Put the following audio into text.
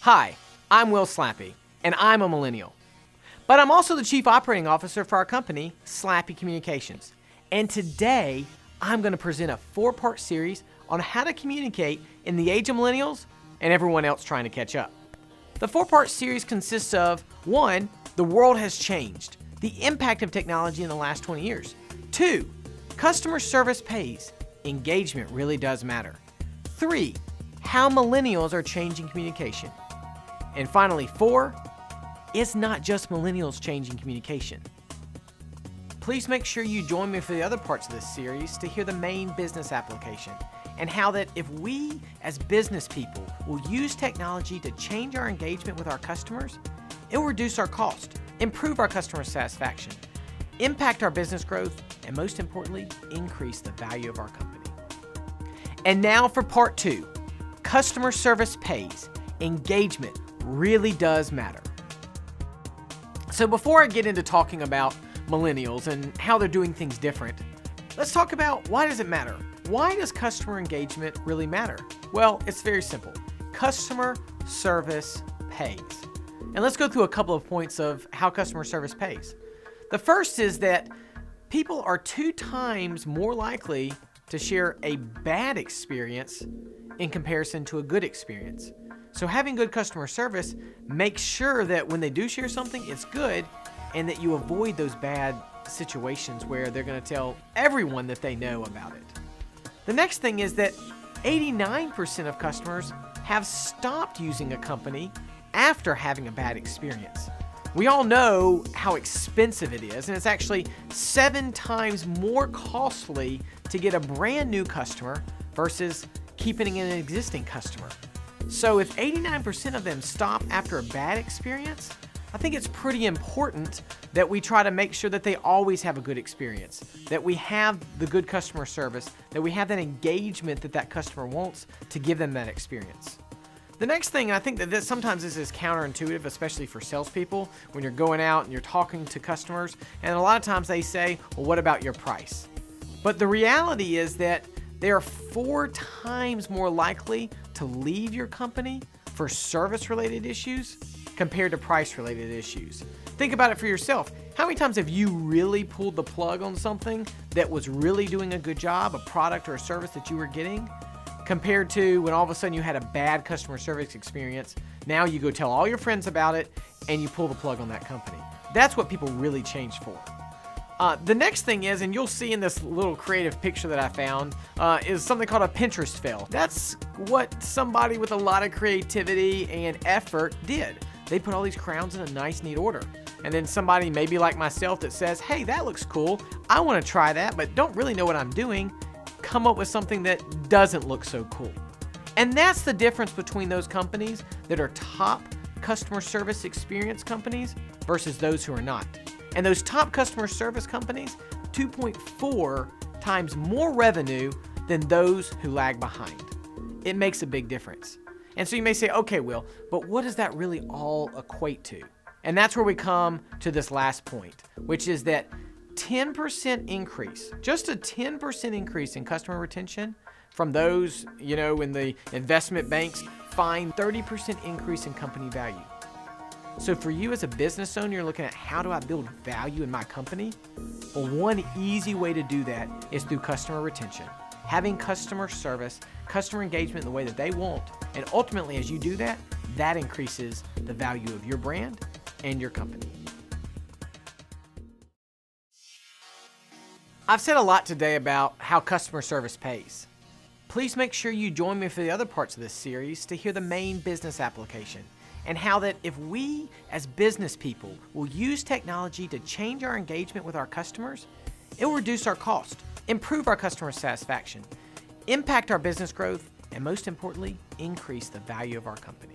Hi, I'm Will Slappy, and I'm a millennial. But I'm also the Chief Operating Officer for our company, Slappy Communications. And today, I'm going to present a 4-part series on how to communicate in the age of millennials and everyone else trying to catch up. The 4-part series consists of 1, the world has changed, the impact of technology in the last 20 years. 2, customer service pays, engagement really does matter. 3, how millennials are changing communication. And finally, 4, it's not just millennials changing communication. Please make sure you join me for the other parts of this series to hear the main business application and how that if we as business people will use technology to change our engagement with our customers, it will reduce our cost, improve our customer satisfaction, impact our business growth, and most importantly, increase the value of our company. And now for part 2, customer service pays, engagement really does matter. So before I get into talking about millennials and how they're doing things different, let's talk about why does it matter? Why does customer engagement really matter? Well, it's very simple. Customer service pays. And let's go through a couple of points of how customer service pays. The first is that people are 2 times more likely to share a bad experience in comparison to a good experience. So having good customer service makes sure that when they do share something, it's good and that you avoid those bad situations where they're going to tell everyone that they know about it. The next thing is that 89% of customers have stopped using a company after having a bad experience. We all know how expensive it is, and it's actually 7 times more costly to get a brand new customer versus keeping an existing customer. So if 89% of them stop after a bad experience, I think it's pretty important that we try to make sure that they always have a good experience, that we have the good customer service, that we have that engagement that that customer wants to give them that experience. The next thing, I think that sometimes this is counterintuitive, especially for salespeople, when you're going out and you're talking to customers, and a lot of times they say, well, what about your price? But the reality is that they are 4 times more likely to leave your company for service-related issues compared to price-related issues. Think about it for yourself. How many times have you really pulled the plug on something that was really doing a good job, a product or a service that you were getting, compared to when all of a sudden you had a bad customer service experience? Now you go tell all your friends about it and you pull the plug on that company. That's what people really change for. The next thing is, and you'll see in this little creative picture that I found, is something called a Pinterest fail. That's what somebody with a lot of creativity and effort did. They put all these crowns in a nice, neat order. And then somebody maybe like myself that says, hey, that looks cool. I want to try that, but don't really know what I'm doing. Come up with something that doesn't look so cool. And that's the difference between those companies that are top customer service experience companies versus those who are not. And those top customer service companies, 2.4 times more revenue than those who lag behind. It makes a big difference. And so you may say, okay, Will, but what does that really all equate to? And that's where we come to this last point, which is that 10% increase, just a 10% increase in customer retention from those, in the investment banks find 30% increase in company value. So for you as a business owner, you're looking at how do I build value in my company? Well, one easy way to do that is through customer retention. Having customer service, customer engagement in the way that they want. And ultimately, as you do that, that increases the value of your brand and your company. I've said a lot today about how customer service pays. Please make sure you join me for the other parts of this series to hear the main business application and how that if we as business people will use technology to change our engagement with our customers, it will reduce our cost, improve our customer satisfaction, impact our business growth, and most importantly, increase the value of our company.